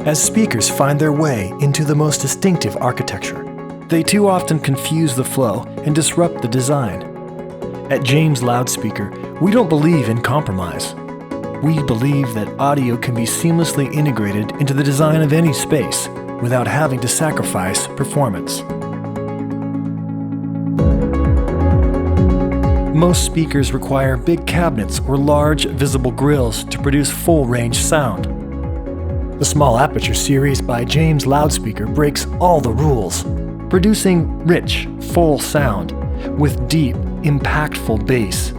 As speakers find their way into the most distinctive architecture, they too often confuse the flow and disrupt the design. At James Loudspeaker, we don't believe in compromise. We believe that audio can be seamlessly integrated into the design of any space without having to sacrifice performance. Most speakers require big cabinets or large visible grills to produce full-range sound. The Small Aperture series by James Loudspeaker breaks all the rules, producing rich, full sound with deep, impactful bass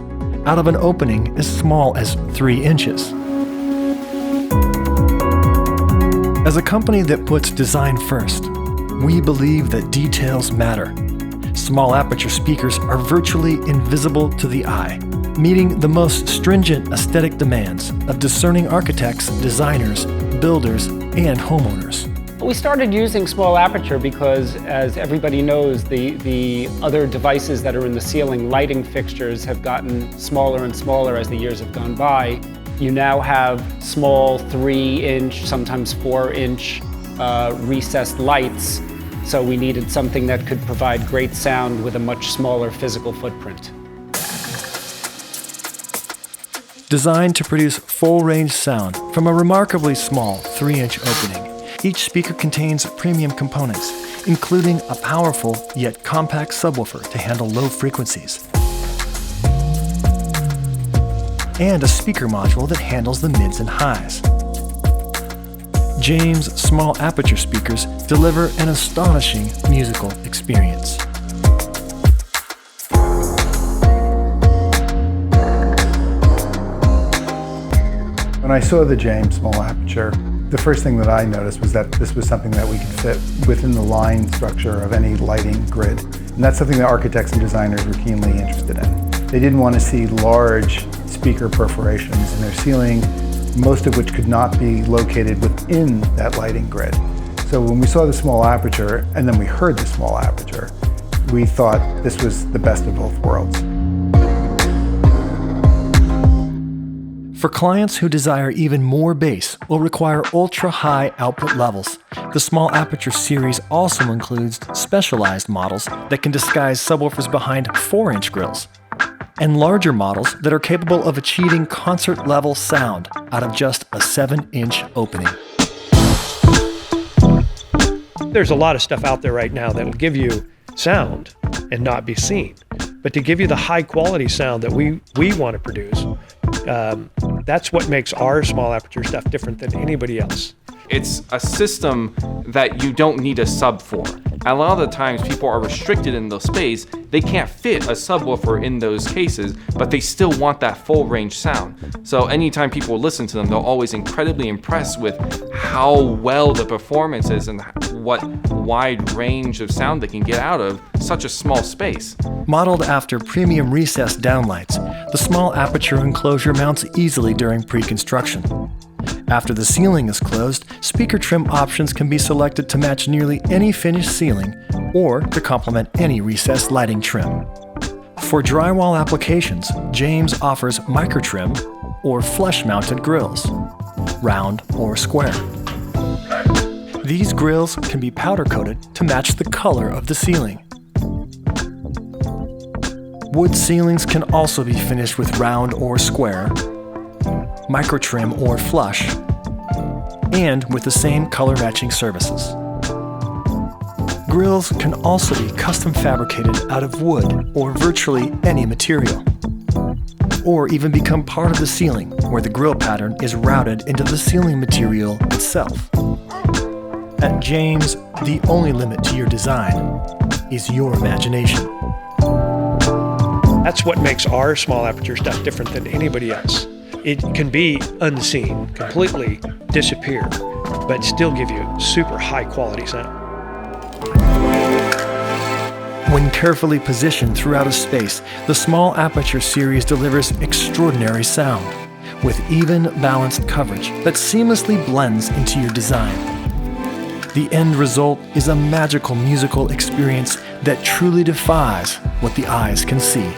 out of an opening as small as 3 inches. As a company that puts design first, we believe that details matter. Small aperture speakers are virtually invisible to the eye, meeting the most stringent aesthetic demands of discerning architects, designers, builders, and homeowners. We started using small aperture because, as everybody knows, the other devices that are in the ceiling, lighting fixtures, have gotten smaller and smaller as the years have gone by. You now have small 3-inch, sometimes 4-inch recessed lights, so we needed something that could provide great sound with a much smaller physical footprint. Designed to produce full-range sound from a remarkably small 3-inch opening, each speaker contains premium components, including a powerful yet compact subwoofer to handle low frequencies, and a speaker module that handles the mids and highs. James Small Aperture speakers deliver an astonishing musical experience. When I saw the James Small Aperture, the first thing that I noticed was that this was something that we could fit within the line structure of any lighting grid. And that's something that architects and designers were keenly interested in. They didn't want to see large speaker perforations in their ceiling, most of which could not be located within that lighting grid. So when we saw the Small Aperture, and then we heard the Small Aperture, we thought this was the best of both worlds. For clients who desire even more bass or require ultra-high output levels, the Small Aperture series also includes specialized models that can disguise subwoofers behind 4-inch grills, and larger models that are capable of achieving concert-level sound out of just a 7-inch opening. There's a lot of stuff out there right now that will give you sound and not be seen. But to give you the high-quality sound that we want to produce, that's what makes our Small Aperture stuff different than anybody else. It's a system that you don't need a sub for. A lot of the times people are restricted in the space. They can't fit a subwoofer in those cases, but they still want that full range sound. So anytime people listen to them, they're always incredibly impressed with how well the performance is and what wide range of sound they can get out of such a small space. Modeled after premium recessed downlights, the Small Aperture enclosure mounts easily during pre-construction. After the ceiling is closed, speaker trim options can be selected to match nearly any finished ceiling or to complement any recessed lighting trim. For drywall applications, James offers microtrim or flush-mounted grills, round or square. These grills can be powder-coated to match the color of the ceiling. Wood ceilings can also be finished with round or square, microtrim or flush, and with the same color matching services. Grills can also be custom fabricated out of wood or virtually any material, or even become part of the ceiling where the grill pattern is routed into the ceiling material itself. At James, the only limit to your design is your imagination. That's what makes our Small Aperture stuff different than anybody else. It can be unseen, completely disappear, but still give you super high quality sound. When carefully positioned throughout a space, the Small Aperture series delivers extraordinary sound with even, balanced coverage that seamlessly blends into your design. The end result is a magical musical experience that truly defies what the eyes can see.